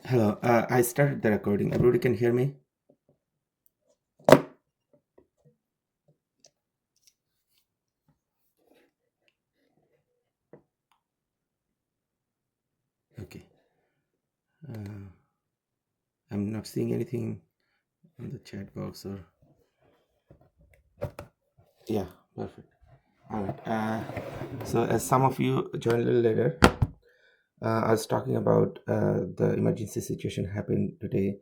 Hello, I started the recording. Everybody can hear me? Okay. Uh, I'm not seeing anything in the chat box or. Yeah, perfect. All right. So, as some of you joined a little later, I was talking about the emergency situation happened today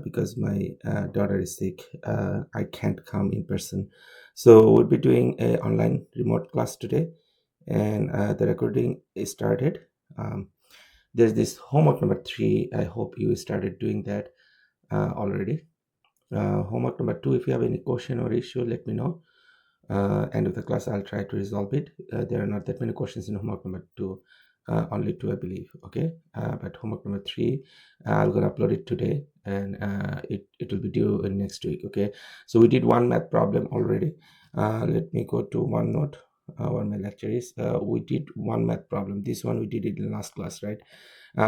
because my daughter is sick. I can't come in person. So, we'll be doing a online remote class today, and the recording is started. Um, there's this homework number 3. I hope you started doing that already. Homework number 2, if you have any question or issue, let me know. End of the class, I'll try to resolve it. There are not that many questions in homework number 2, only 2, I believe. Okay, but homework number 3, I'm gonna upload it today, and it will be due next week. Okay, so we did one math problem already. Let me go to OneNote. Where my lecture is. We did one math problem. This one we did it in last class, right?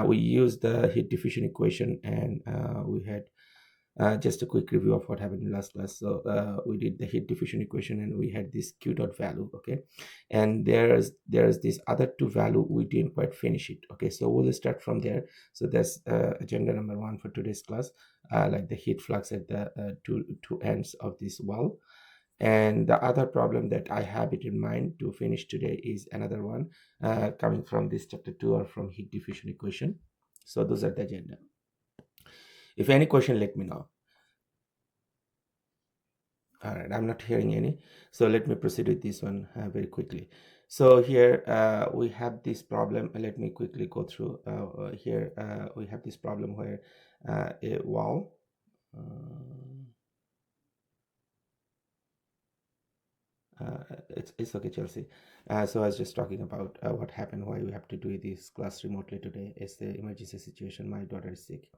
We used the heat diffusion equation, and we had just a quick review of what happened in last class. So we did the heat diffusion equation, and we had this q dot value. Okay, and there's this other two value we didn't quite finish it. Okay, so we'll start from there. So that's agenda number 1 for today's class, like the heat flux at the two ends of this wall. And the other problem that I have it in mind to finish today is another one coming from this chapter 2 or from heat diffusion equation. So those are the agenda. If any question, let me know. All right, I'm not hearing any. So let me proceed with this one very quickly. So here we have this problem. Let me quickly go through. Here we have this problem where a wall. It's okay, Chelsea. So I was just talking about what happened, why we have to do this class remotely today. It's the emergency situation. My daughter is sick.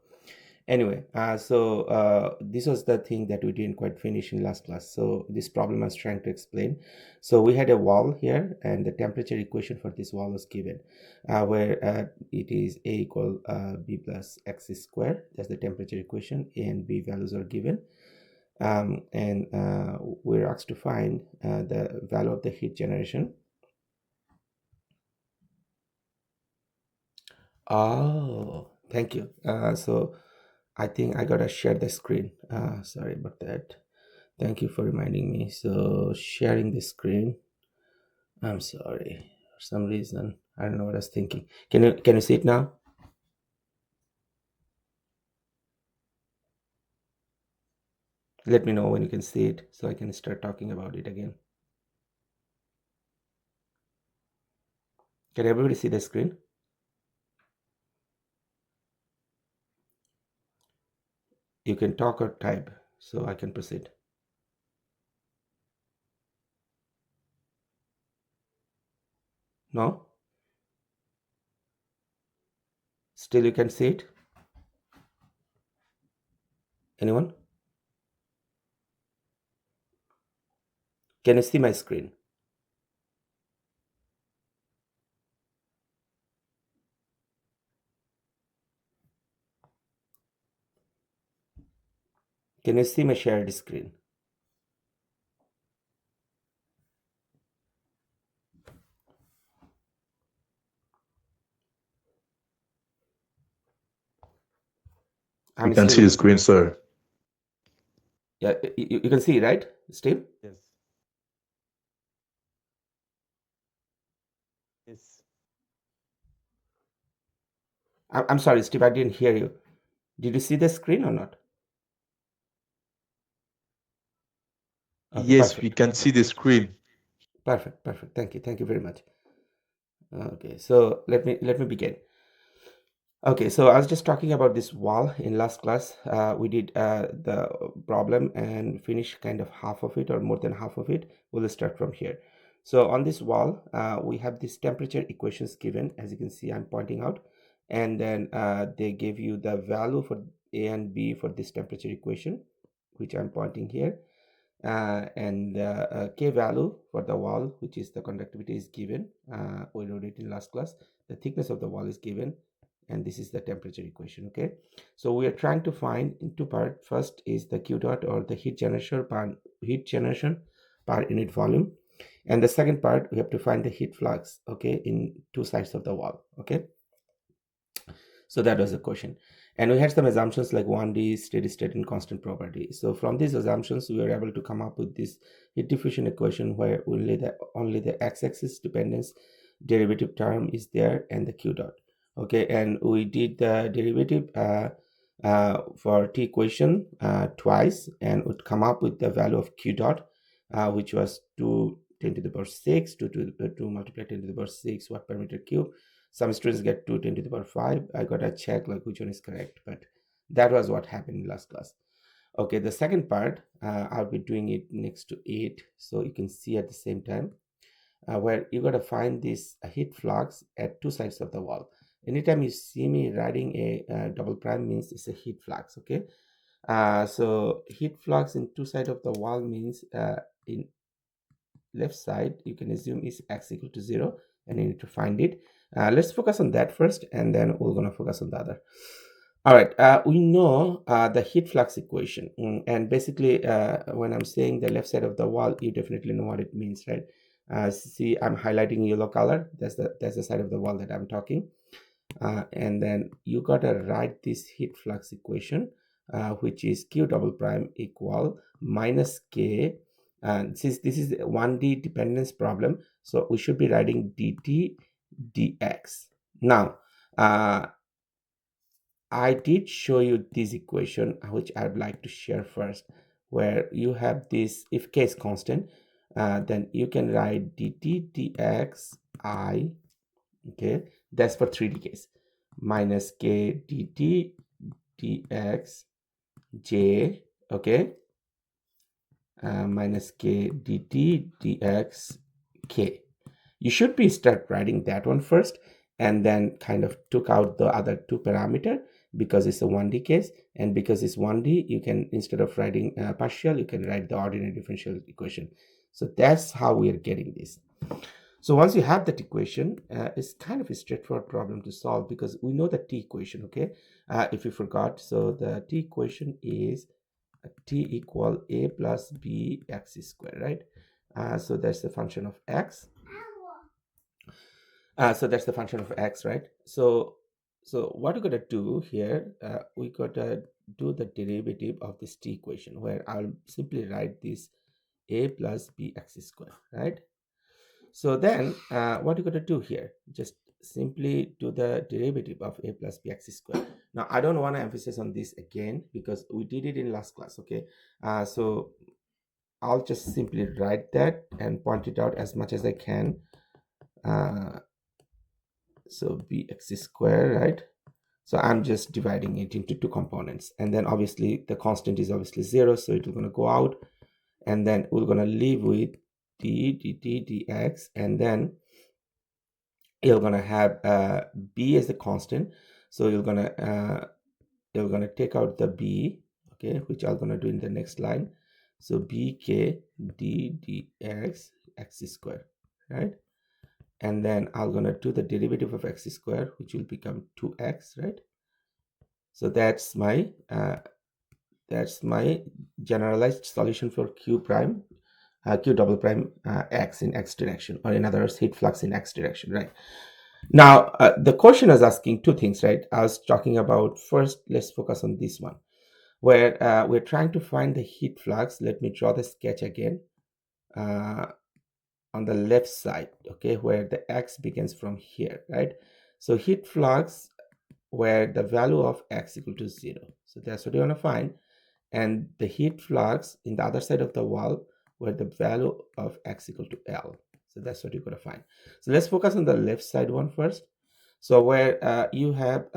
Anyway, so this was the thing that we didn't quite finish in last class. So this problem I was trying to explain. So we had a wall here, and the temperature equation for this wall was given, where it is A equal B plus X square. That's the temperature equation, and B values are given. And we're asked to find the value of the heat generation. Oh, thank you. So I think I gotta share the screen. Sorry about that. Thank you for reminding me. So sharing the screen. I'm sorry. For some reason, I don't know what I was thinking. Can you see it now? Let me know when you can see it so I can start talking about it again. Can everybody see the screen? You can talk or type so I can proceed. No? Still you can see it? Anyone? Can you see my screen? Can you see my shared screen? We I'm can see the still. screen, sir. Yeah, you can see, right, Steve? Yes. Yes. I'm sorry, Steve, I didn't hear you. Did you see the screen or not? Okay, Yes, we perfect. can see the screen. Perfect. Thank you very much. Okay, so let me begin. Okay, so I was just talking about this wall in last class. We did the problem and finish kind of half of it or more than half of it. We'll start from here. So on this wall, we have these temperature equations given. As you can see, I'm pointing out. And then they give you the value for A and B for this temperature equation, which I'm pointing here. And the K value for the wall, which is the conductivity, is given. We wrote it in last class. The thickness of the wall is given, and this is the temperature equation. Okay, so we are trying to find in two parts. First is the Q dot, or the heat generation per unit volume, and the second part we have to find the heat flux, okay, in two sides of the wall. Okay, so that was the question, and we had some assumptions like 1D, steady state, and constant property. So from these assumptions we were able to come up with this heat diffusion equation where only the x-axis dependence derivative term is there and the Q dot. Okay, and we did the derivative for T equation twice, and would come up with the value of Q dot, which was 2 10 to the power 6 2 multiplied 10 to the power 6 watt per meter cube. Some students get 2 10 to the power 5. I gotta check like which one is correct, but that was what happened in last class. Okay, the second part, I'll be doing it next to 8, so you can see at the same time, where you gotta find this heat flux at two sides of the wall. Anytime you see me writing a double prime means it's a heat flux. Okay, so heat flux in two sides of the wall means in left side you can assume is x equal to 0, and you need to find it. Let's focus on that first, and then we're going to focus on the other. All right, we know the heat flux equation, and basically when I'm saying the left side of the wall, you definitely know what it means, right? See, I'm highlighting yellow color. That's the side of the wall that I'm talking. And then you gotta write this heat flux equation, which is Q double prime equal minus K. And since this is a 1D dependence problem, so we should be writing dt dx. Now, I did show you this equation, which I'd like to share first, where you have this, if k is constant, then you can write dt dx I, okay, that's for 3D case, minus k dt dx j, okay, minus k dt dx k. You should be start writing that one first, and then kind of took out the other two parameter because it's a 1D case, and because it's 1D, you can, instead of writing partial, you can write the ordinary differential equation. So that's how we are getting this. So once you have that equation, it's kind of a straightforward problem to solve because we know the T equation. Okay, if you forgot, so the T equation is T equal a plus b x squared, right? So that's the function of x. So that's the function of x, right? So what we're gonna do here, we gotta do the derivative of this T equation, where I'll simply write this a plus b x squared, right? So then what you got to do here, just simply do the derivative of a plus bx squared. Now I don't want to emphasize on this again because we did it in last class. Okay, so I'll just simply write that and point it out as much as I can. So bx squared, right? So I'm just dividing it into two components, and then obviously the constant is obviously 0, so it's going to go out, and then we're going to leave with d dt dx, and then you're gonna have b as a constant, so you're gonna take out the b, okay, which I'm gonna do in the next line. So bk d dx x squared, right? And then I'm gonna do the derivative of x squared, which will become 2x, right? So that's my generalized solution for q prime, q double prime x in x direction, or in other words, heat flux in x direction, right? Now, the question is asking two things, right? I was talking about, first, let's focus on this one, where we're trying to find the heat flux. Let me draw the sketch again on the left side, okay, where the x begins from here, right? So heat flux where the value of x equal to 0. So that's what you want to find. And the heat flux in the other side of the wall where the value of x equal to L. So that's what you're going to find. So let's focus on the left side one first. So where you have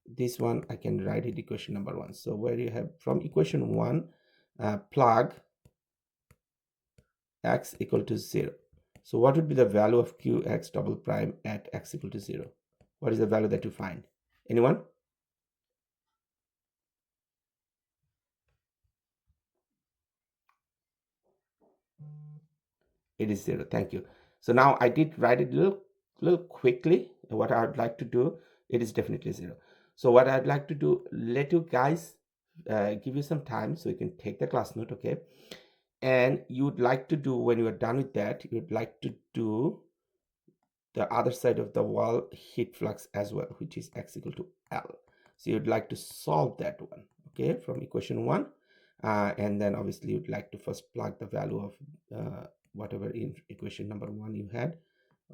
this one, I can write it equation number 1. So where you have from equation 1, plug x equal to 0. So what would be the value of qx double prime at x equal to 0? What is the value that you find? Anyone? It is 0. Thank you. So now I did write it a little quickly what I'd like to do, it is definitely 0. So what I'd like to do, let you guys give you some time so you can take the class note, okay? And you'd like to do, when you are done with that, you'd like to do the other side of the wall heat flux as well, which is x equal to L. So you'd like to solve that one, okay, from equation 1. And then obviously you'd like to first plug the value of whatever in equation number 1 you had,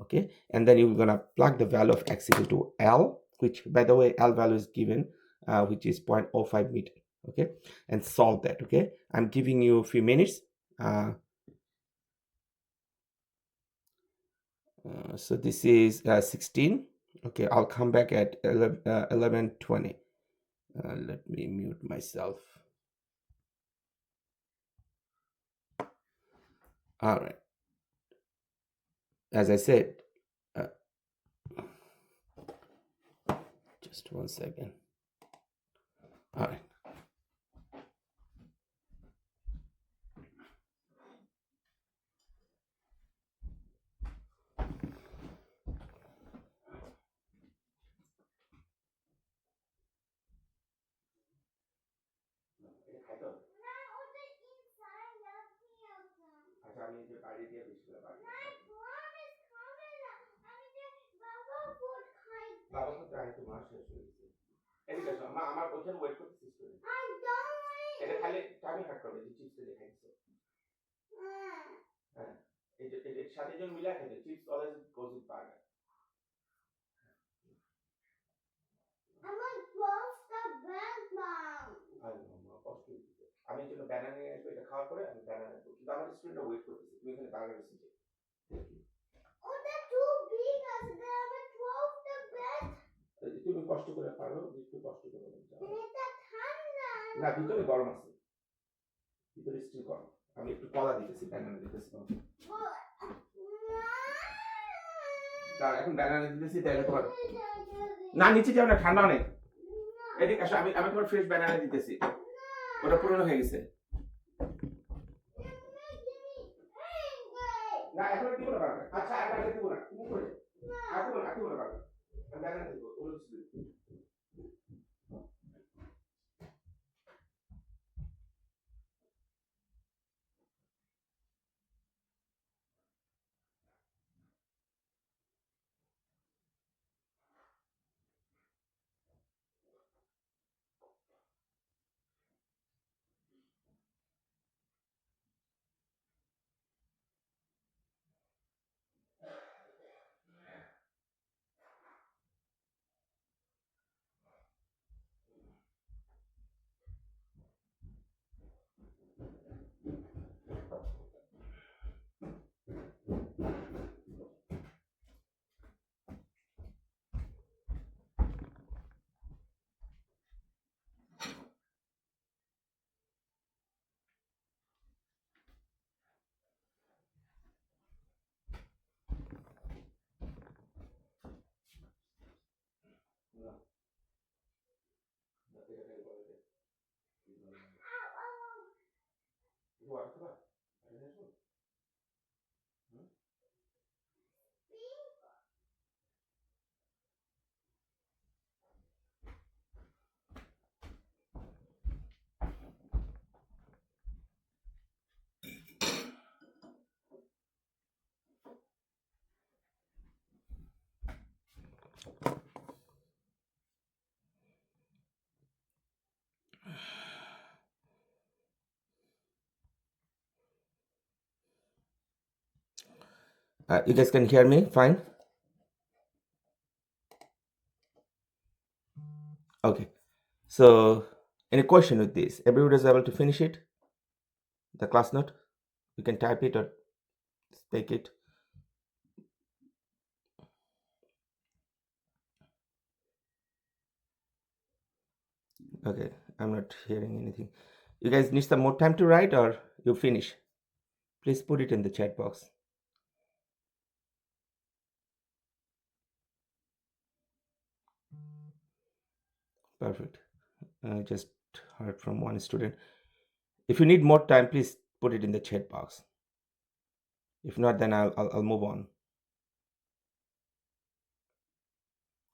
okay, and then you're gonna plug the value of x equal to L, which by the way L value is given, which is 0.05 meter, okay, and solve that, okay. I'm giving you a few minutes. So this is 16. Okay, I'll come back at 11:20. Let me mute myself. All right. As I said, just 1 second. All right. এদিকে আসো, আমার ওইখানে wait করতেছি student. এটা খালি timing heart করবে যে চিপসটা দেখাই দিছো। হ্যাঁ, এর সাথে যখন মিলা খেতে chips always goes with burger. আমার 12টা ব্যাগ নাও। কষ্ট হইতেছে। আমি এর জন্য ব্যানানা নিয়ে আসবো, এটা খাওয়ার পরে আমি ব্যানানা দেবো। কিন্তু আমার স্টুডেন্টরা ওয়েট করতেছে, তুমি এখানে বার্গার রেসিপি। ওটা টু বিগ আছে, আমার 12টা ব্যাগ। তুমি কষ্ট করে পারো, একটু কষ্ট করে যাও। এটা ঠান্ডা না, ভিতরে গরম আছে, ভিতরে স্টিল গরম। আমি একটু কলা দিতেছি, ব্যানানা দিতেছি। দাঁড়া, এখন ব্যানানা দিতেছি, তাহলে তোমার না নিচে যাও না, ঠান্ডা অনেক। এদিকে আসো, আমি তোমার ফ্রেশ ব্যানানা দিতেছি, ওটা পুরনো হয়ে গেছে। না এখন দিব না বার্গার। আচ্ছা আর দিব না, তুমি করে আর দিব না বার্গার, আমি ব্যানানা দিব, ওগুলো দিব। You guys can hear me fine? Okay. So, any question with this? Everybody is able to finish it? The class note? You can type it or speak it. Okay, I'm not hearing anything. You guys need some more time to write or you finish? Please put it in the chat box. Perfect. I just heard from one student. If you need more time, please put it in the chat box. If not, then I'll move on.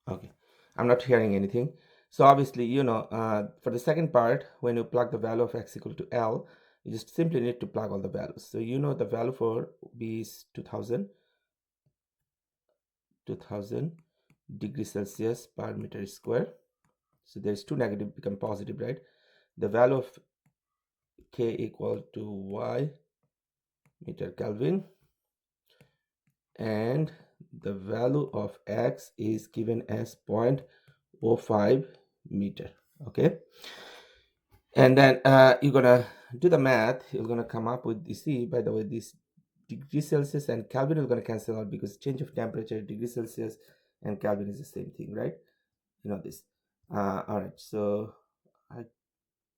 Okay, I'm not hearing anything. So obviously, for the second part, when you plug the value of x equal to L, you just simply need to plug all the values. So the value for B is 2000 degrees Celsius per meter square. So there's two negative become positive, right? The value of K equal to Y meter Kelvin, and the value of X is given as 0.05 meter. Okay, and then you're gonna do the math. You're gonna come up with this. See, by the way, this degrees Celsius and Kelvin is gonna cancel out because change of temperature, degrees Celsius and Kelvin is the same thing, right? You know this. All right, so I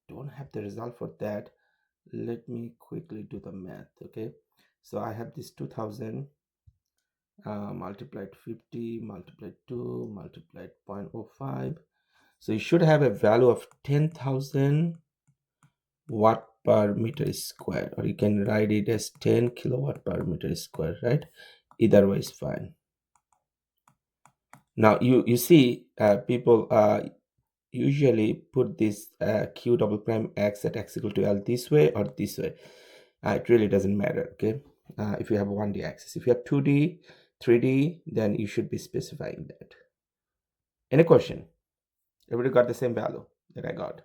don't have the result for that. Let me quickly do the math. Okay, so I have this 2000 multiplied 50 multiplied 2 multiplied 0.05. So you should have a value of 10,000 watt per meter square, or you can write it as 10 kilowatt per meter square, right? Either way is fine. Now you see people usually put this q double prime x at x equal to L this way or this way. It really doesn't matter. Okay, if you have a 1D axis. If you have 2D 3D, then you should be specifying that. Any question? Everybody got the same value that I got?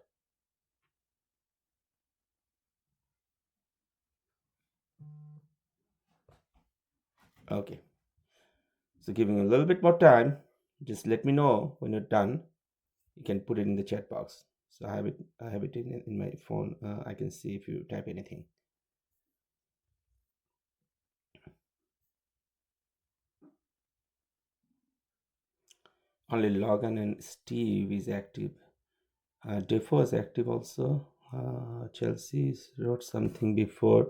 Okay, so giving you a little bit more time. Just let me know when you're done. You can put it in the chat box. So I have it in my phone. I can see if you type anything. Only Logan and Steve is active. Defo is active also. Chelsea wrote something before.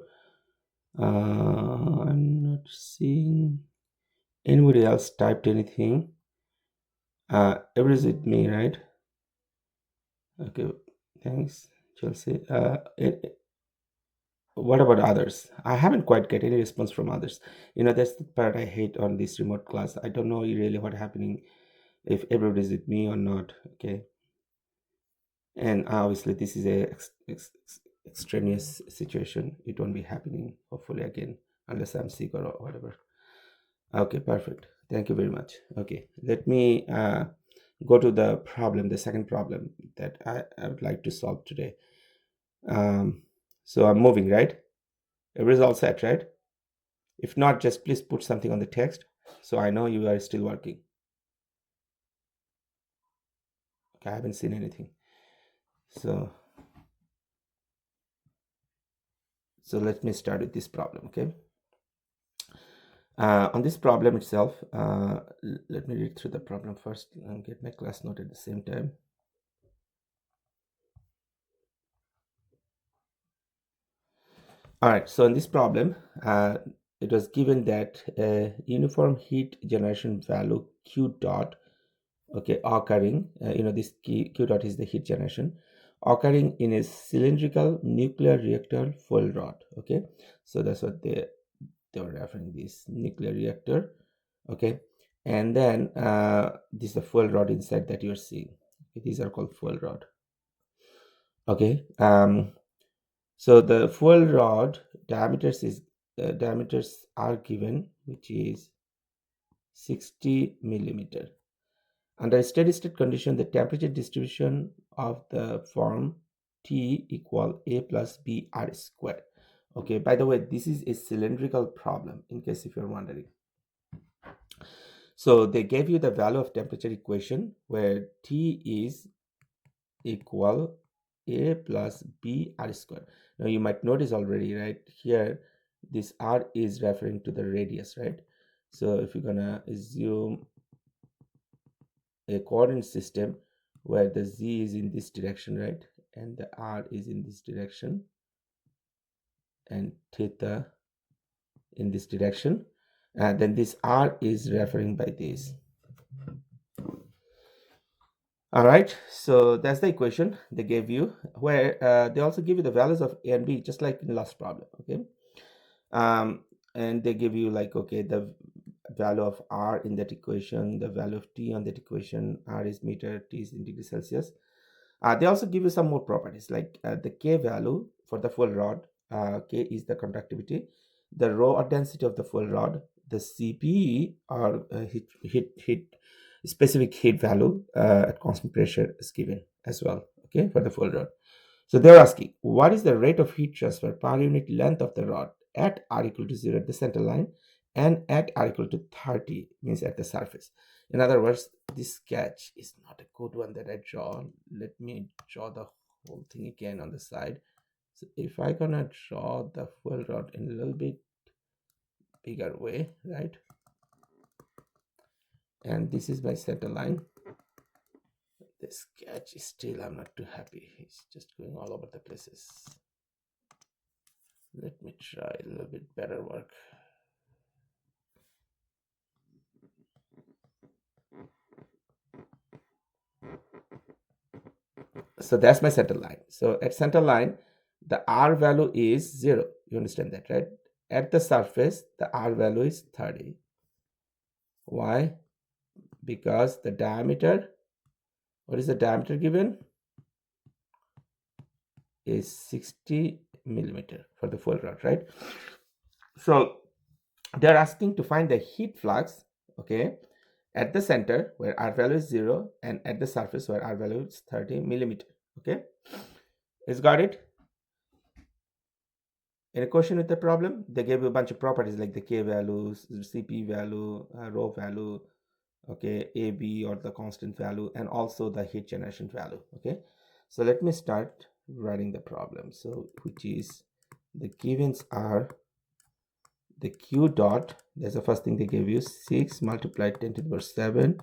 I'm not seeing anybody else typed anything. Everybody's with me, right? Okay, thanks, Chelsea. What about others? I haven't quite get any response from others. That's the part I hate on this remote class. I don't know really what happening, if everybody's with me or not. Okay, and obviously this is a extraneous situation. It won't be happening hopefully again unless I'm sick or whatever. Okay, perfect. Thank you very much. Okay, let me go to the problem, the second problem that I would like to solve today. So I'm moving, right? Everybody's all set, right? If not, just please put something on the text so I know you are still working. Okay, I haven't seen anything. So let me start with this problem, okay? On this problem itself, let me read through the problem first and get my class note at the same time. All right, so in this problem, it was given that a uniform heat generation value Q dot, okay, occurring, this Q dot is the heat generation, occurring in a cylindrical nuclear reactor fuel rod, okay? So that's what they were referring this nuclear reactor, okay? And then this is the fuel rod inside that you're seeing. These are called fuel rod, okay? So the fuel rod diameters are given, which is 60 millimeter. Under steady state condition, the temperature distribution of the form T equal A plus B R squared. Okay, by the way, this is a cylindrical problem in case if you're wondering. So they gave you the value of temperature equation where T is equal A plus B R squared. Now you might notice already, right here, this R is referring to the radius, right? So if you're gonna assume a coordinate system where the Z is in this direction, right, and the R is in this direction, and theta in this direction, then this R is referring by this. All right, so that's the equation they gave you, where they also give you the values of A and B, just like in the last problem, okay? And they give you like, okay, the value of R in that equation, the value of T on that equation. R is meter, T is in degrees Celsius. They also give you some more properties like the K value for the full rod. K is the conductivity, the rho or density of the full rod, the CP or heat specific heat value at constant pressure is given as well. Okay, for the full rod. So they're asking, what is the rate of heat transfer per unit length of the rod at R equal to 0 at the center line and at R equal to 30, means at the surface. In other words, this sketch is not a good one that I draw. Let me draw the whole thing again on the side. So if I gonna draw the full rod in a little bit bigger way, right? And this is my center line. The sketch is still, I'm not too happy. It's just going all over the places. Let me try a little bit better work. So that's my center line. So at center line, the R value is 0. You understand that, right? At the surface, the R value is 30. Why? Because the diameter, what is the diameter given? Is 60 millimeter for the full rod, right? So they're asking to find the heat flux, okay, at the center where R value is 0 and at the surface where R value is 30 millimeter, okay? It's got it? In a question with the problem, they gave you a bunch of properties like the K values, CP value, rho value, okay, AB or the constant value, and also the heat generation value, okay? So let me start writing the problem. So which is the givens are the Q dot, that's the first thing they gave you, 6 multiplied 10 to the power 7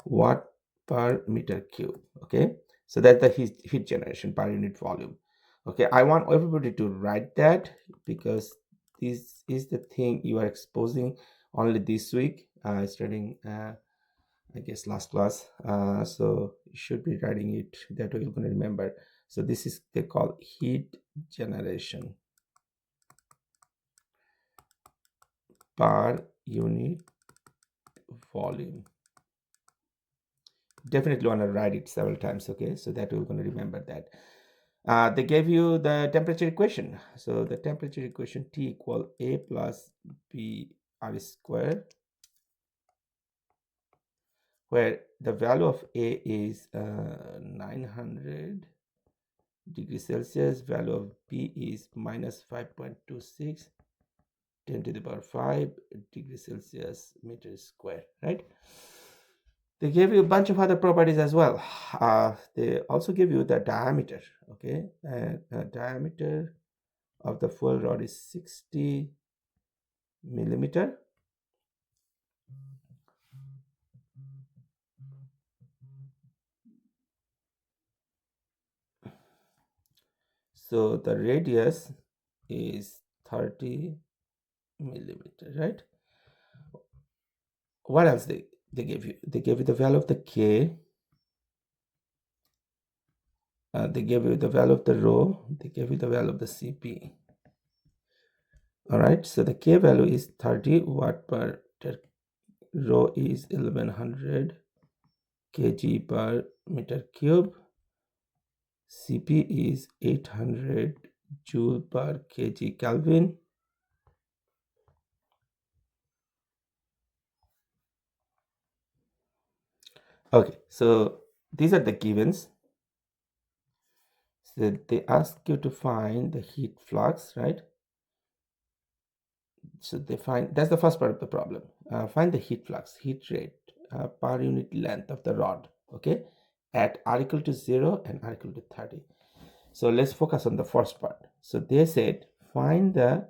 watt per meter cube, okay? So that's the heat generation per unit volume. Okay, I want everybody to write that because this is the thing you are exposing only this week, starting I guess last class. So you should be writing it, that way you're going to remember. So this is they call heat generation per unit volume. Definitely want to write it several times, okay? So that we're going to remember that. They gave you the temperature equation. So the temperature equation T equal A plus B R square, where the value of A is 900 degrees Celsius, value of B is minus 5.26, 10 to the power 5 degrees Celsius meter square, right? They gave you a bunch of other properties as well. They also give you the diameter, okay? And diameter of the full rod is 60 millimeter. So the radius is 30 millimeter, right? What else they gave you? They gave you the value of the K. They gave you the value of the rho. They gave you the value of the CP. All right, so the K value is 30 watt per meter. Rho is 1100 kg per meter cube. CP is 800 joule per kg Kelvin. Okay, so these are the givens. So they ask you to find the heat flux, right? So they find, that's the first part of the problem. Find the heat flux, heat rate per unit length of the rod, okay, at R equal to 0 and R equal to 30. So let's focus on the first part. So they said find the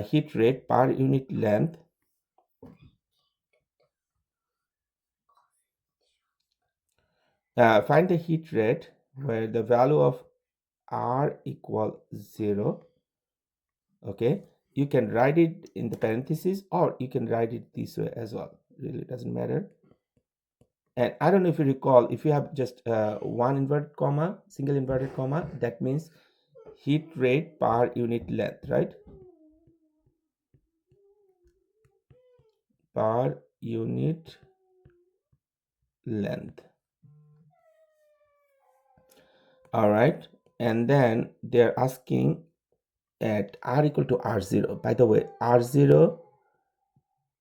heat rate per unit length find the heat rate where the value of R equal 0, okay? You can write it in the parentheses or you can write it this way as well. Really doesn't matter. And I don't know if you recall, if you have just one inverted comma, single inverted comma, that means heat rate per unit length, right? per unit length. All right, and then they're asking at r equal to r0. By the way, r0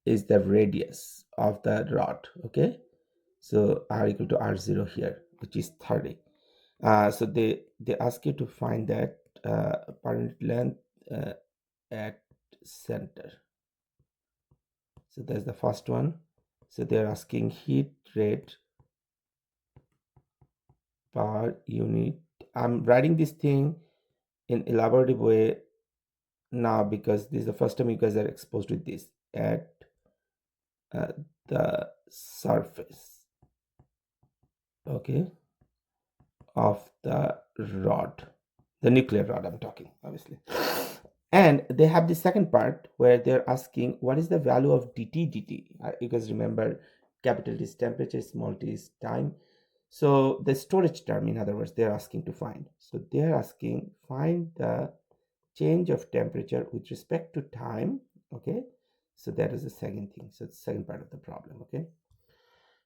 is the radius of the rod. Okay, so r equal to r0 here, which is 30. So they ask you to find that per unit length at center. So that's the first one. So they're asking heat rate per unit. I'm writing this thing in elaborative way now because this is the first time you guys are exposed with this at the surface, okay, of the rod, the nuclear rod I'm talking, obviously. And they have the second part where they're asking what is the value of dt. You guys remember capital T is temperature, small t is time. So the storage term, in other words, they're asking to find. So they're asking find the change of temperature with respect to time. Okay, so that is the second thing. So it's the second part of the problem. Okay,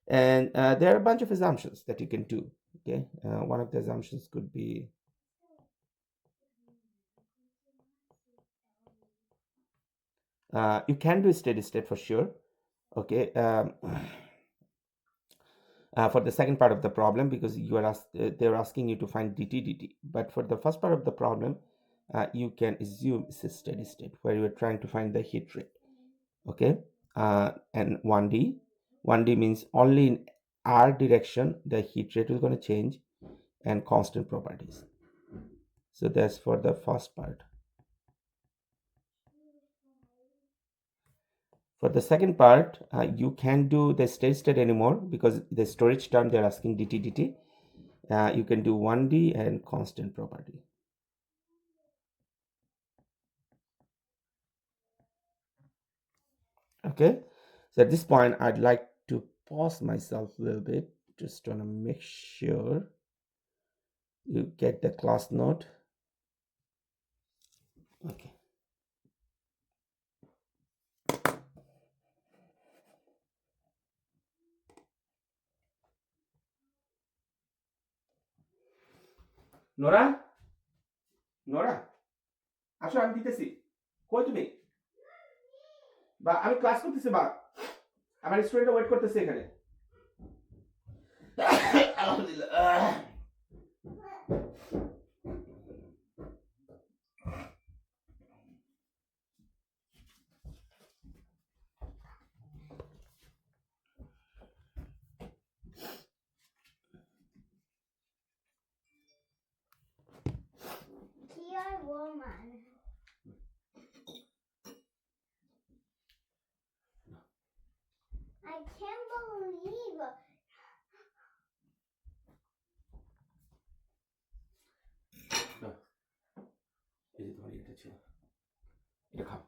and there are a bunch of assumptions that you can do. Okay, one of the assumptions could be you can do steady state for sure. Okay, for the second part of the problem, because you are they're asking you to find dt. But for the first part of the problem, you can assume it's a steady state where you are trying to find the heat rate. Okay, and 1D means only in r direction the heat rate is going to change, and constant properties. So that's for the first part. For the second part, you can't do the steady state anymore because the storage term they're asking dt. You can do 1D and constant property. Okay, so at this point I'd like to pause myself a little bit, just want to make sure you get the class note. Okay. Nora Nora আসো, আমি দিতেছি। কই তুমি? বা আমি class করতেছি, বা আমার স্টুডেন্টরা ওয়েট করতেছে এখানে। আলহামদুলিল্লাহ। Dear woman, I can't believe এই যে তোমার এটা ছিল, এটা খাও।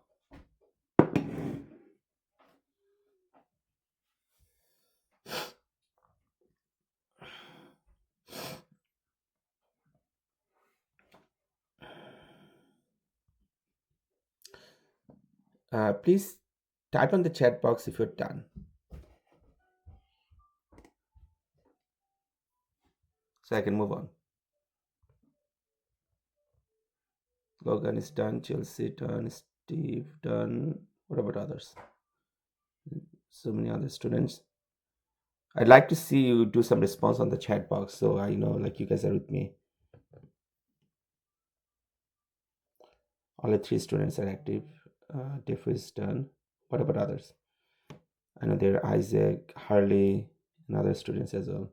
Please type on the chat box if you're done. So I can move on. Logan is done, Chelsea done, Steve done. What about others? So many other students. I'd like to see you do some response on the chat box so I know like you guys are with me. All the 3 students are active. Tiff is done. What about others? I know there are Isaac, Harley, and other students as well.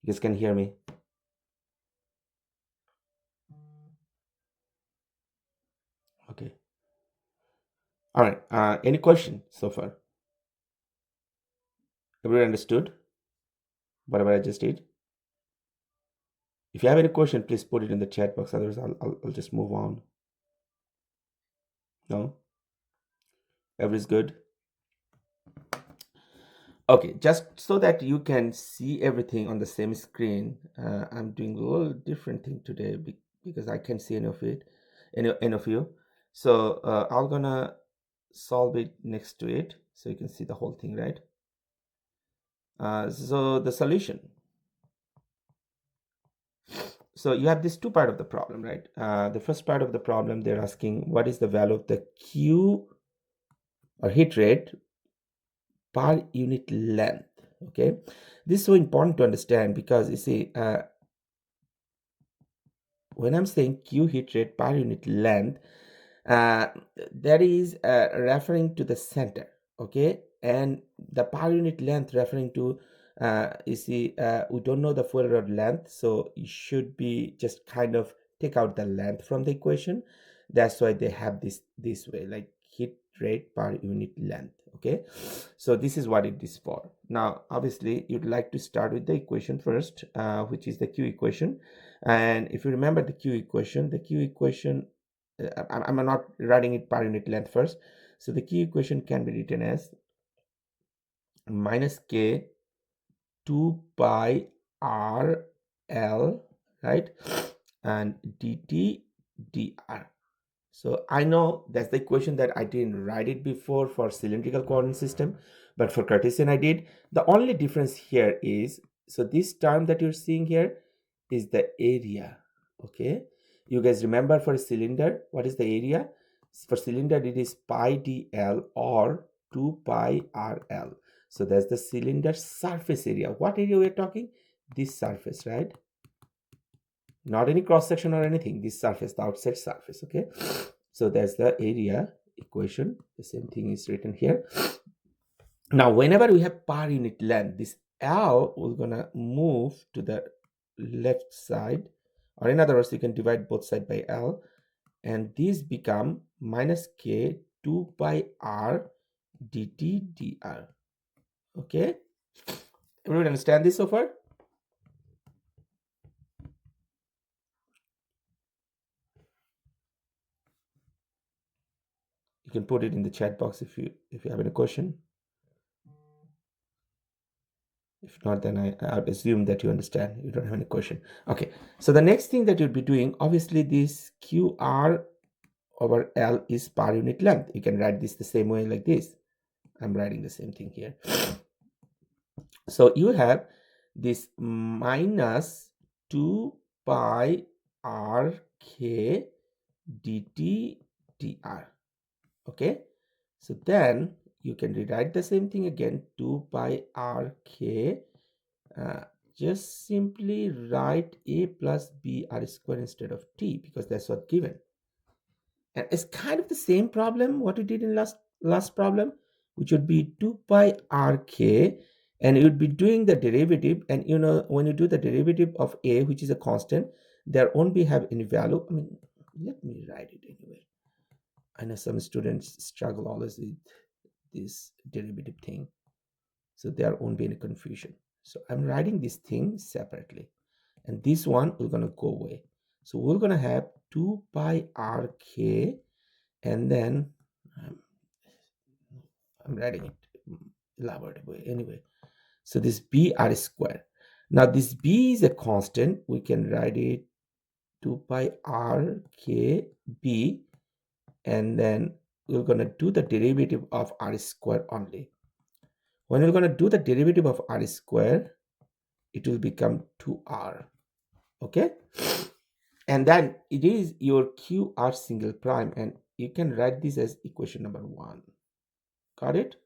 You guys can hear me? Okay. All right. Any question so far? Everyone understood whatever I just did? If you have any question, please put it in the chat box. Otherwise, I'll just move on. No? Everything's good? Okay, just so that you can see everything on the same screen, I'm doing a little different thing today because I can't see any of it, any of you. So I'm gonna solve it next to it. So you can see the whole thing, right? So the solution. So you have this two part of the problem, right? The first part of the problem, they're asking what is the value of the Q or hit rate per unit length. Okay, this is so important to understand because you see, when I'm saying Q hit rate per unit length, that is referring to the center, okay, and the per unit length referring to you see, we don't know the fuel rod length, so you should be just kind of take out the length from the equation. That's why they have this way, like hit rate per unit length. Okay, so this is what it is for. Now obviously you'd like to start with the equation first, which is the Q equation. And if you remember the Q equation, I'm not writing it per unit length first. So the Q equation can be written as minus K 2 pi R L, right? And dt dr. So I know that's the equation that I didn't write it before for cylindrical coordinate system, but for Cartesian I did. The only difference here is, so this term that you're seeing here is the area. Okay, you guys remember for a cylinder, what is the area? For cylinder, it is pi dl or 2 pi rl. So that's the cylinder surface area. What area we're talking? This surface, right? Not any cross section or anything, this surface, the outside surface. Okay, so that's the area equation. The same thing is written here. Now whenever we have per unit length, this L we're gonna move to the left side, or in other words, you can divide both sides by L, and these become minus K 2 pi R dt dr. Okay, everyone understand this so far? You can put it in the chat box if you have any question. If not, then I would assume that you understand. You don't have any question. Okay, so the next thing that you'll be doing, obviously this QR over L is per unit length. You can write this the same way like this. I'm writing the same thing here. So you have this minus 2 pi r k dt dr. Okay, so then you can rewrite the same thing again, 2 pi r k. Just simply write a plus b r square instead of t because that's what given. And it's kind of the same problem what we did in last problem, which would be 2 pi rk, and you'd be doing the derivative. And you know, when you do the derivative of a, which is a constant, there won't be have any value. I mean, let me write it anyway. I know some students struggle always with this derivative thing, so there won't be any confusion. So I'm writing this thing separately, and this one we're going to go away. So we're going to have 2 pi rk, and then I'm writing it elaborate way anyway. So this b r square. Now this b is a constant. We can write it 2 pi r k b, and then we're going to do the derivative of r square only. When we're going to do the derivative of r square, it will become 2r. Okay, and then it is your qr single prime, and you can write this as equation number 1. Got it?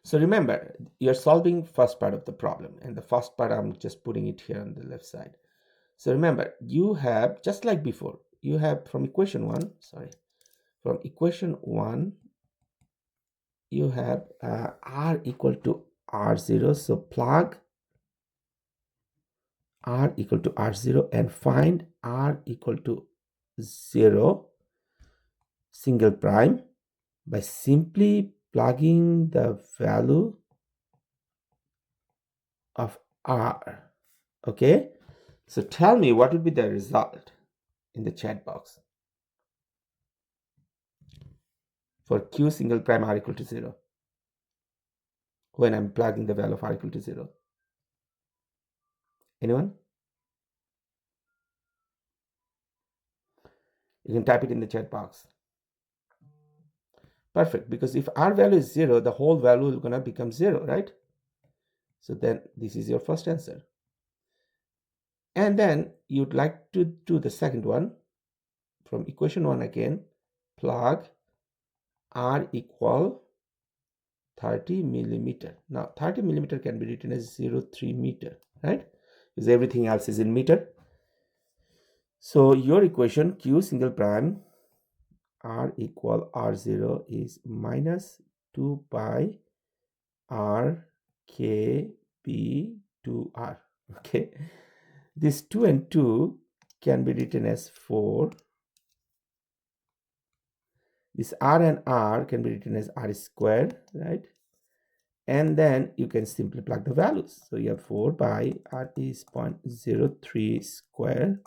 So remember, you're solving first part of the problem, and the first part I'm just putting it here on the left side. So remember, you have, just like before, you have from equation 1, you have r equal to r0. So plug r equal to r0 and find r equal to 0 single prime by simply plugging the value of r. Okay, so tell me what would be the result in the chat box for q single prime r equal to 0 when I'm plugging the value of r equal to 0. Anyone? You can type it in the chat box. Perfect, because if r value is 0, the whole value is gonna become 0, right? So then this is your first answer. And then you'd like to do the second one from equation 1 again. Plug r equal 30 millimeter. Now 30 millimeter can be written as 0.3 meter, right? Because everything else is in meter. So your equation q single prime r equal r0 is minus 2 pi r k b 2r. Okay, this 2 and 2 can be written as 4. This r and r can be written as r squared, right? And then you can simply plug the values. So you have 4 by r is 0.03 square.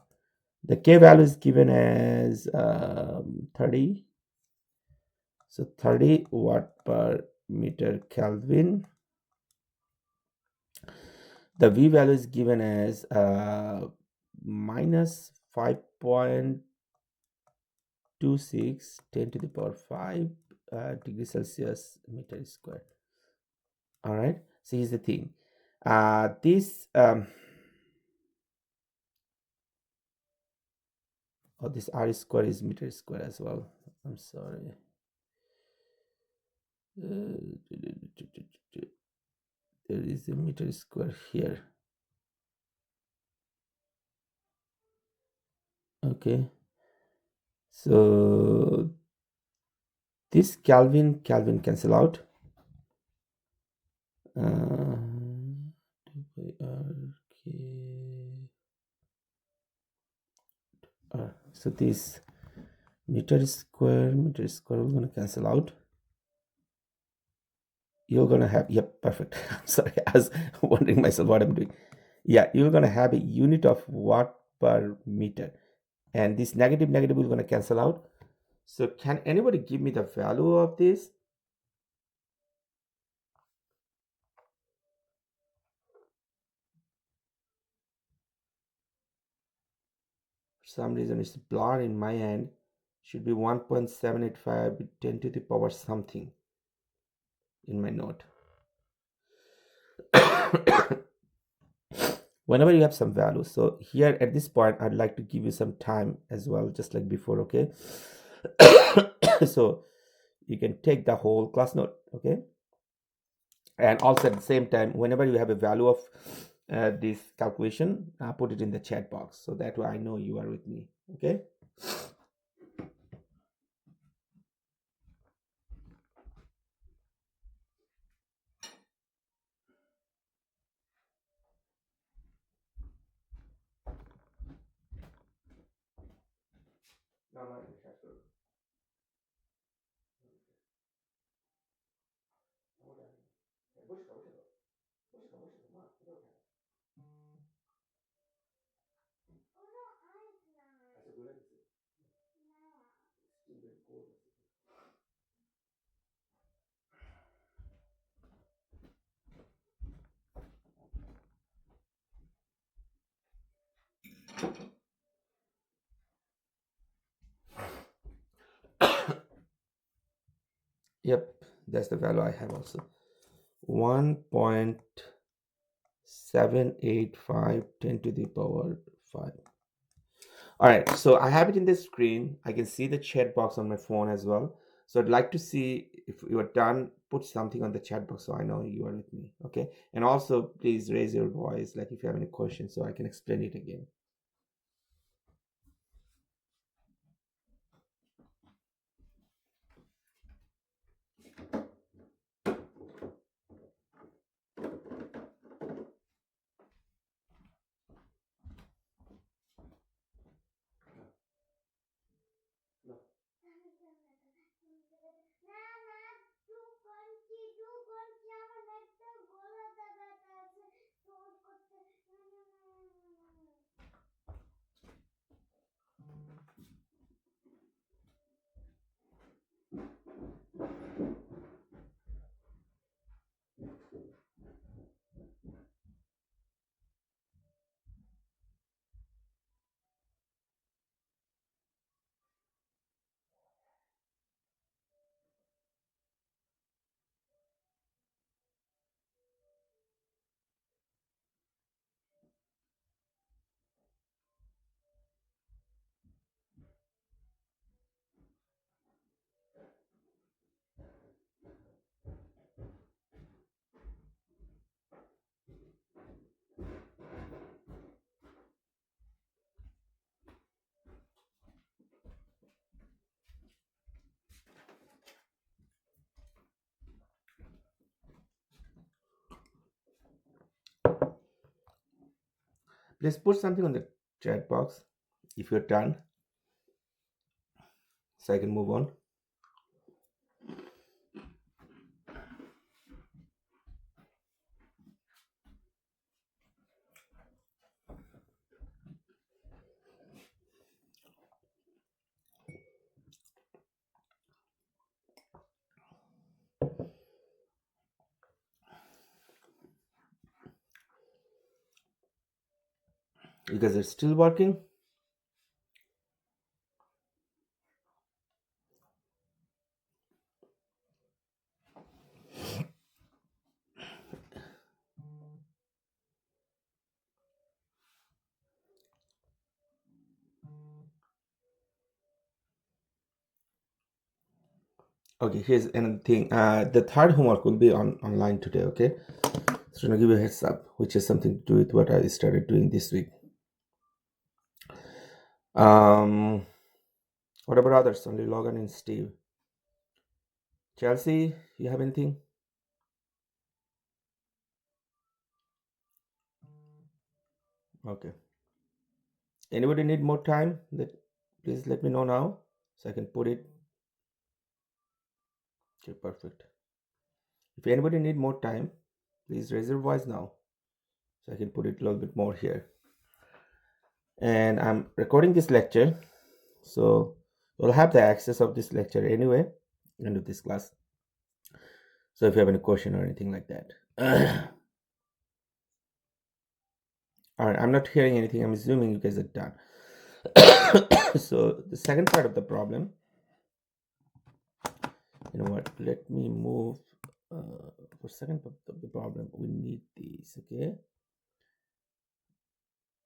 The k value is given as 30. So 30 watt per meter Kelvin. The v value is given as minus 5.26 10 to the power 5 degrees Celsius meter square. All right. So here's the thing. This this r square is meter square as well. I'm sorry. There is a meter square here. Okay. So this Kelvin cancel out. So this meter square we're going to cancel out. You're going to have, yep, perfect. I'm sorry, I was wondering myself what I'm doing. Yeah, you're going to have a unit of watt per meter, and this negative is going to cancel out. So can anybody give me the value of this? For some reason it's blurred in my end. Should be 1.785 with 10 to the power something in my note. Whenever you have some value, so here at this point I'd like to give you some time as well, just like before. Okay. So you can take the whole class note. Okay, and also at the same time, whenever you have a value of this calculation, put it in the chat box, so that way I know you are with me. Okay. Oh no, I tried. No. Yep, that's the value I have also. 1.785 10 to the power 5. All right, so I have it in the screen. I can see the chat box on my phone as well. So I'd like to see if you are done, put something on the chat box so I know you are with me. Okay, and also please raise your voice, like if you have any questions, so I can explain it again. না না two কোনটি আমার নেটটা গোলাতে ব্যথা আছে store করতে না না না না না Please put something on the chat box if you're done, so I can move on. You guys are still working? Okay, here's another thing. The third homework will be online today, okay? So I'm gonna give you a heads up, which is something to do with what I started doing this week. What about others? Only Logan and Steve. Chelsea, you have anything? Okay. Anybody need more time? Please let me know now so I can put it. Okay, perfect. If anybody need more time, please raise your voice now so I can put it a little bit more here. And I'm recording this lecture, so you'll have the access of this lecture anyway end of this class. So if you have any question or anything like that. All right, I'm not hearing anything. I'm assuming you guys are done. So the second part of the problem, you know what, let me move for second part of the problem, we need these, okay?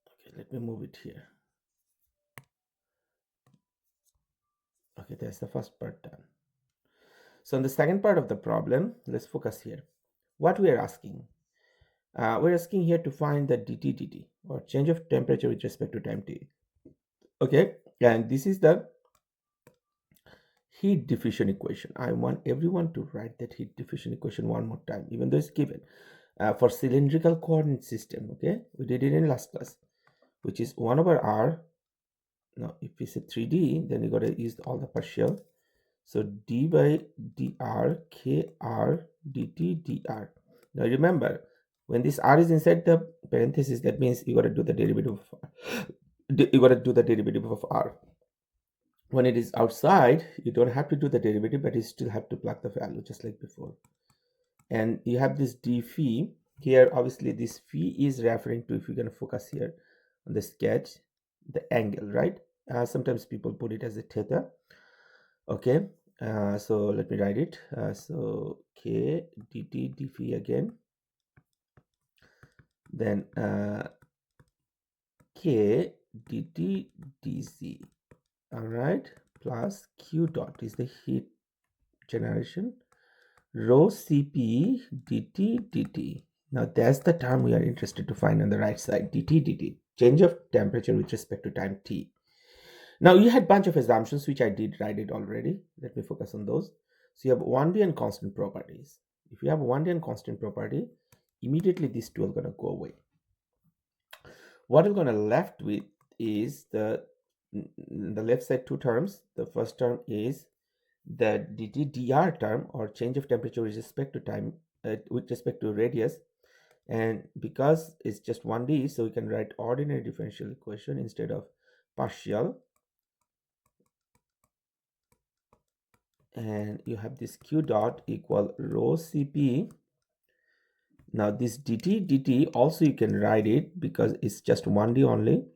Okay, let me move it here. Okay, that's the first part done. So in the second part of the problem, let's focus here. What we are asking, we're asking here to find the dt or change of temperature with respect to time t. Okay, and this is the heat diffusion equation. I want everyone to write that heat diffusion equation one more time, even though it's given for cylindrical coordinate system. Okay, we did it in last class, which is 1 over r. Now if we say 3D, then you got to use all the partial. So d by dr kr dt dr. Now remember, when this r is inside the parenthesis, that means you got to do the derivative of r. You got to do the derivative of r. When it is outside, you don't have to do the derivative, but you still have to plug the value just like before. And you have this d phi here. Obviously this phi is referring to, if you're going to focus here on the sketch, the angle, right? Sometimes people put it as a theta. Okay, so let me write it. So k dt d phi again, then k dt dz, all right, plus q dot is the heat generation, rho cp dt dt. Now that's the term we are interested to find on the right side, dt dt, change of temperature with respect to time t. Now you had a bunch of assumptions, which I did write it already. Let me focus on those. So you have 1D and constant properties. If you have 1D and constant property, immediately these two are going to go away. What we're going to left with is the left side two terms. The first term is the dt dr term, or change of temperature with respect to time, with respect to radius. And because it's just 1D, so we can write ordinary differential equation instead of partial. And you have this q dot equal rho cp. Now this dt also you can write it, because it's just 1D only,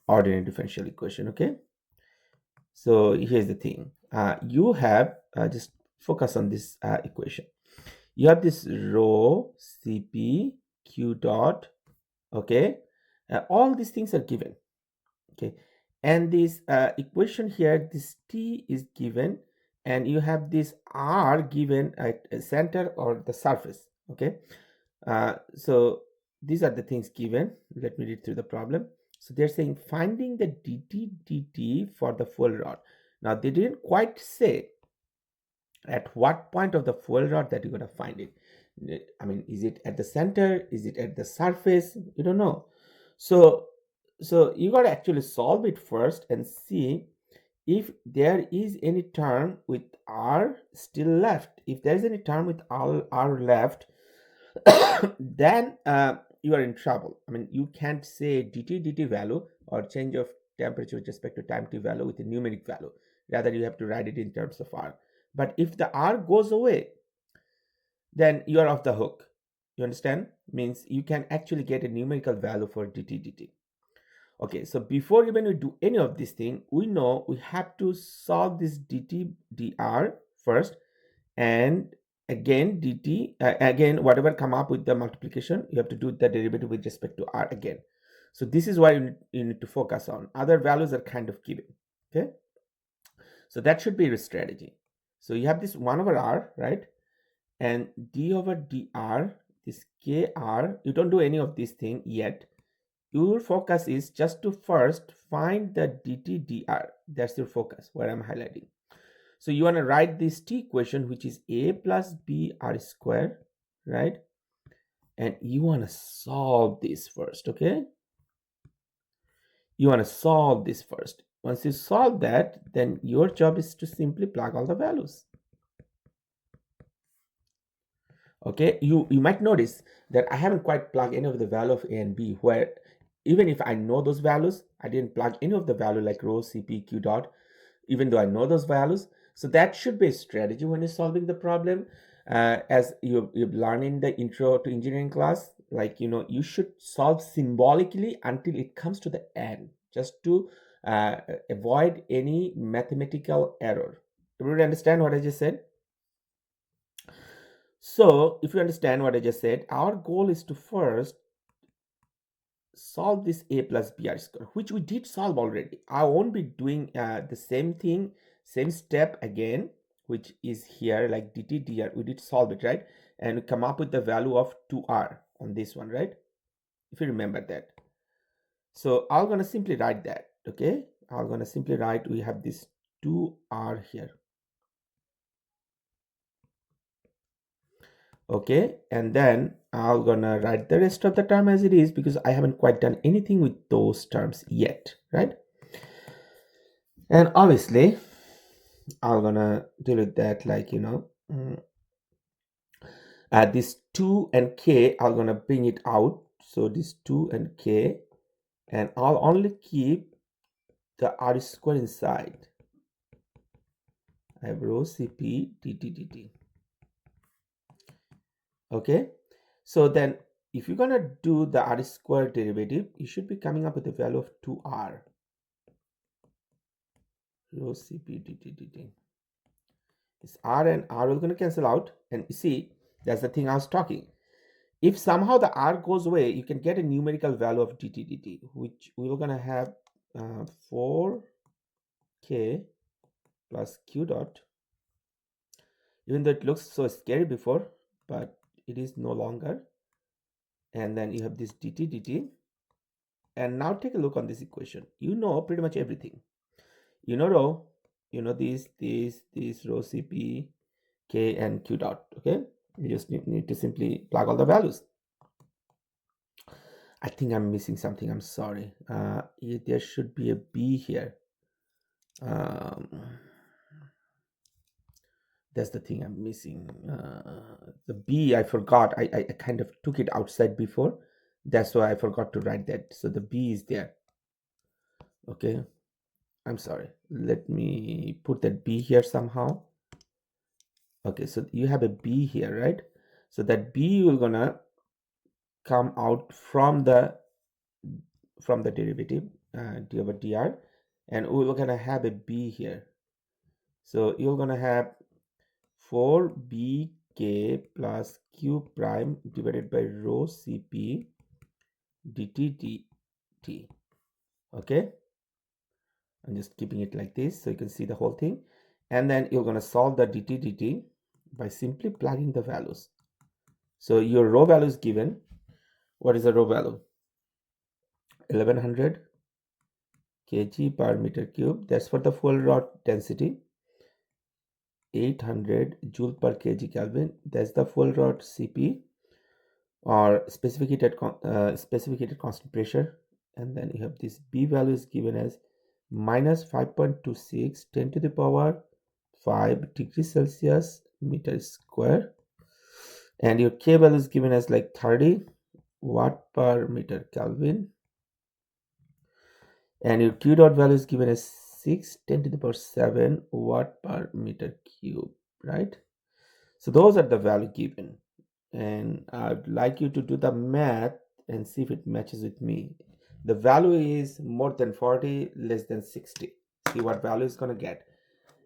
ordinary differential equation. Okay, so here's the thing, you have just focus on this equation. You have this rho cp q dot. Okay, all these things are given. Okay, and this equation here, this t is given, and you have this r given at a center or the surface. Okay, so these are the things given. Let me read through the problem. So they're saying finding the dt dt for the fuel rod. Now they didn't quite say at what point of the fuel rod that you're going to find it. I mean, is it at the center? Is it at the surface? You don't know. So you got to actually solve it first and see if there is any term with r still left. If there's any term with r left, then you are in trouble. I mean, you can't say dt value or change of temperature with respect to time t value with a numeric value. Rather, you have to write it in terms of r. But if the r goes away, then you are off the hook. You understand? Means you can actually get a numerical value for dt. Okay, so before even we do any of this thing, we know we have to solve this dt dr first, and again dt again whatever come up with the multiplication, you have to do the derivative with respect to r again. So this is why you need to focus on. Other values are kind of given. Okay, so that should be your strategy. So you have this 1 over r, right? And d over dr, this kr, you don't do any of this thing yet. Your focus is just to first find the dt dr. That's your focus, where I'm highlighting. So you want to write this t equation, which is a plus b r squared, right? And you want to solve this first, okay? You want to solve this first. Once you solve that, then your job is to simply plug all the values. Okay, you might notice that I haven't quite plugged any of the value of a and b, where even if I know those values, I didn't plug any of the value like rho, cp, q dot, even though I know those values. So that should be a strategy when you're solving the problem. As you've learned in the intro to engineering class, like, you should solve symbolically until it comes to the end, just to avoid any mathematical error. Everybody understand what I just said? So if you understand what I just said, our goal is to first solve this a plus br square, which we did solve already. I won't be doing the same thing, same step again, which is here like dt dr. We did solve it, right? And we come up with the value of 2r on this one, right? If you remember that. So I'm gonna simply write that. Okay, I'm gonna simply write, we have this 2r here. Okay, and then I'm gonna write the rest of the term as it is, because I haven't quite done anything with those terms yet, right? And obviously I'm gonna deal with that, like, this 2 and k, I'm gonna bring it out. So this 2 and k, and I'll only keep the r square inside. I have rho cp dt. Okay, so then if you're gonna do the r square derivative, you should be coming up with the value of 2r. Rho cp dt. This r and r is gonna cancel out, and you see, that's the thing I was talking. If somehow the r goes away, you can get a numerical value of dt, which we're gonna have 4k plus q dot. Even though it looks so scary before, but it is no longer. And then you have this dt. And now take a look on this equation. You know pretty much everything. You know rho, you know this rho cp, k, and q dot. Okay, you just need to simply plug all the values. I think I'm missing something. I'm sorry. There should be a b here. That's the thing I'm missing. The b, I forgot. I kind of took it outside before. That's why I forgot to write that. So the b is there. Okay, I'm sorry. Let me put that b here somehow. Okay, so you have a b here, right? So that b will gonna come out from the derivative d over dr, and we're gonna have a b here. So you're gonna have 4bk plus q prime divided by rho cp dt dt. Okay, I'm just keeping it like this so you can see the whole thing. And then you're going to solve the dt dt by simply plugging the values. So your rho value is given. What is the rho value? 1100 kg per meter cube. That's for the full rod density. 800 joule per kg Kelvin. That's the full rod CP, or specific heated constant pressure. and then you have this b value is given as minus 5.26 10 to the power 5 degrees Celsius meter square, and your k value is given as like 30 watt per meter Kelvin, and your q dot value is given as 6 10 to the power 7 watt per meter cube, right? So those are the value given, and I'd like you to do the math and see if it matches with me. The value is more than 40, less than 60. See what value is going to get.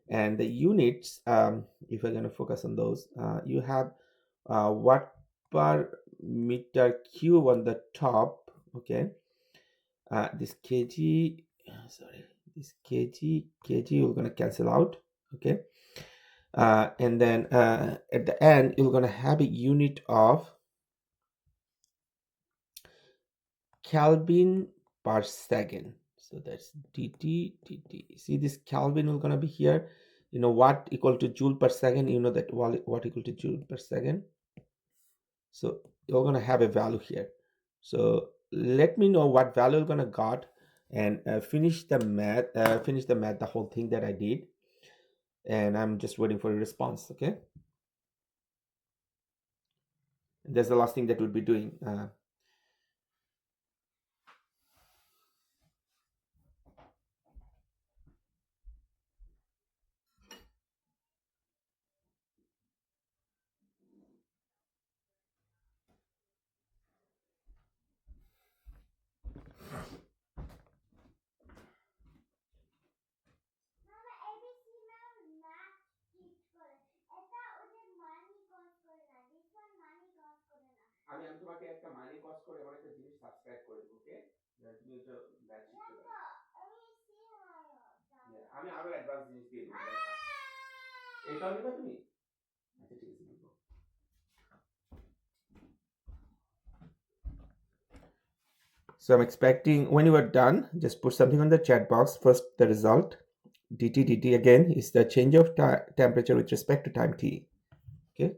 And the units, if we're going to focus on those, you have watt per meter cube on the top, okay? This kg, sorry, this kg, we're going to cancel out, okay? And then at the end, you're going to have a unit of Kelvin per second. So that's dt. See this Kelvin is going to be here. You know watt equal to joule per second. You know that watt equal to joule per second. So you're going to have a value here. So let me know what value you're going to got, and finish the math. The whole thing that I did, and I'm just waiting for a response. Okay. That's the last thing that we'll be doing. মামা ABC ma'am math teach করে এটা ওদের মানি কস করে না this one মানি কস করে না আমি তোমাকে একটা মানি কস্ট করে এমন একটা জিনিস সাবস্ক্রাইব করে দেবো, ওকে? তুমি এটা ম্যাথ শিখতে পারো। ABC হয় আমি আরো অ্যাডভান্স জিনিস দিয়ে দেবো। এটাও নিবা তুমি? আচ্ছা ঠিক আছে দিব। So I'm expecting when you are done, just put something on the chat box. First, the result. dt again is the change of temperature with respect to time t. Okay.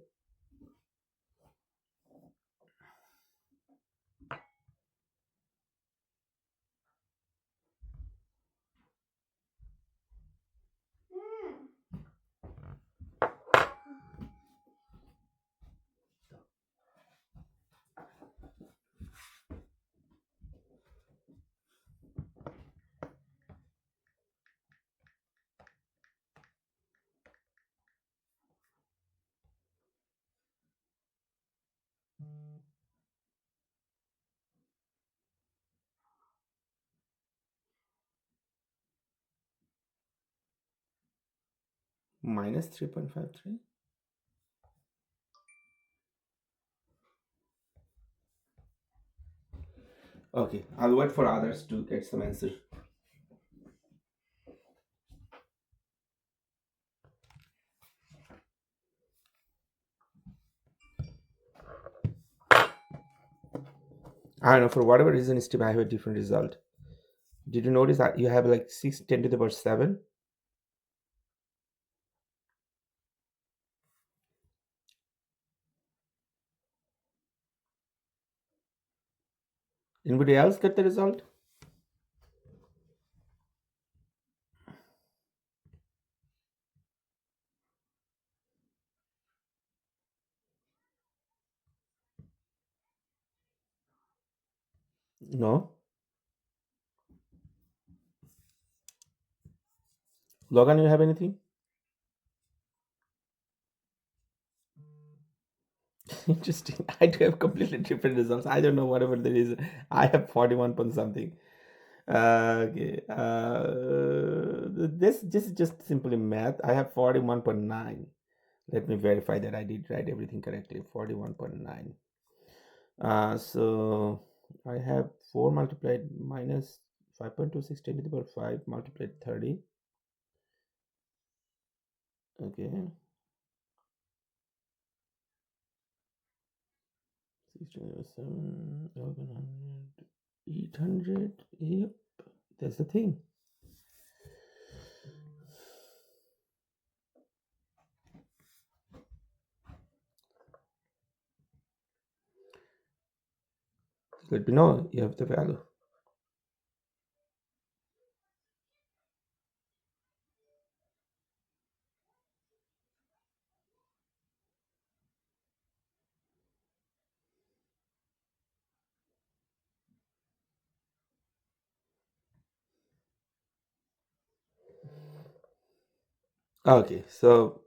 Minus 3.53. Okay, I'll wait for others to get some answer. I don't know, for whatever reason, Steve, I have a different result. Did you notice that you have like 6 10 to the power 7? Anybody else get the result? No. Logan, you have anything? Interesting. I do have completely different results. I don't know whatever there is. I have 41 point something. Okay. This is just simply math. I have 41.9. Let me verify that I did write everything correctly. 41.9. So I have 4 multiplied minus 5.26 10 to the power 5 multiplied 30. Okay. 627, 1100, 800. Yep, that's the thing. Let me know you have the value. Okay, so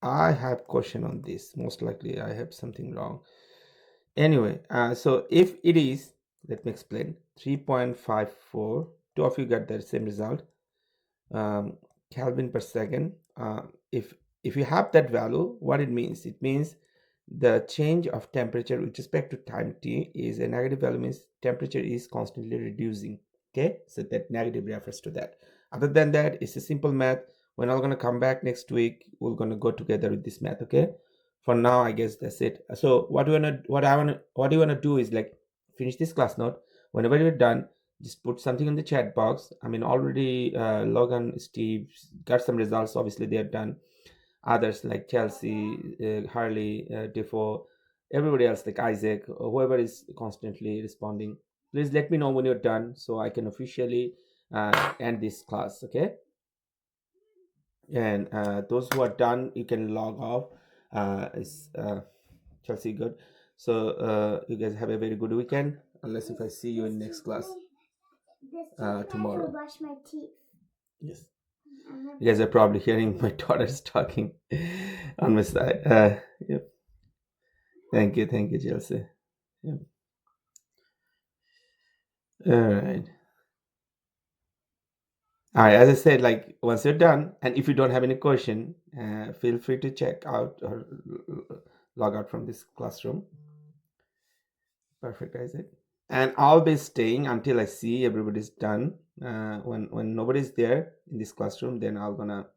I have question on this. Most likely, I have something wrong. Anyway, so if it is, let me explain. 3.54. Two of you got the same result. um, Kelvin per second. If you have that value, what it means the change of temperature with respect to time t is a negative value, means temperature is constantly reducing. Okay, so that negative refers to that. Other than that, it's a simple math. We're not going to come back next week. We're going to go together with this math. Okay, for now I guess that's it. So what do you want to do is like finish this class note. Whenever you're done, just put something in the chat box. I mean, already Logan, Steve got some results. Obviously, they are done. Others like Chelsea, Harley, Defoe, everybody else like Isaac, or whoever is constantly responding. Please let me know when you're done so I can officially end this class. Okay. And those who are done, you can log off. Is Chelsea good? So you guys have a very good weekend. Unless if I see you in next class tomorrow. Brush my teeth. Yes. You guys are probably hearing my daughters talking on my side. Yep. Thank you, Chelsea. Yep. All right. All right. As I said, like once you're done, and if you don't have any question, feel free to check out or log out from this classroom. Perfect, Isaac. And I'll be staying until I see everybody's done. When nobody's there in this classroom, then I'm gonna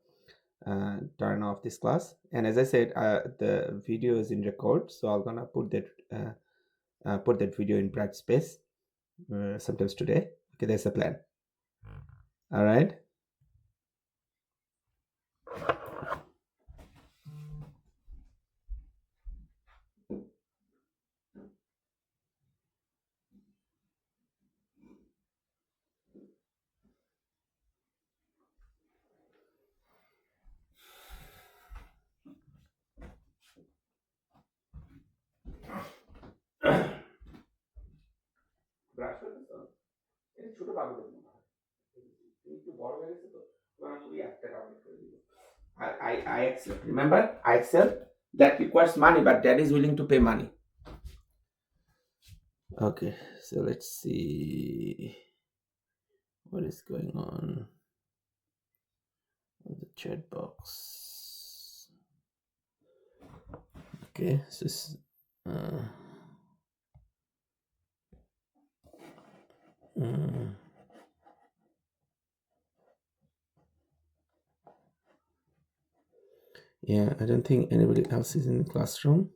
turn off this class. And as I said, the video is in record, so I'm gonna put that video in bright space sometimes today. Okay, there's a plan. All right. I accept. Remember, I accept. That requires money, but dad is willing to pay money. Okay, so let's see what is going on in the chat box. Okay, so mm, yeah, I don't think anybody else is in the classroom.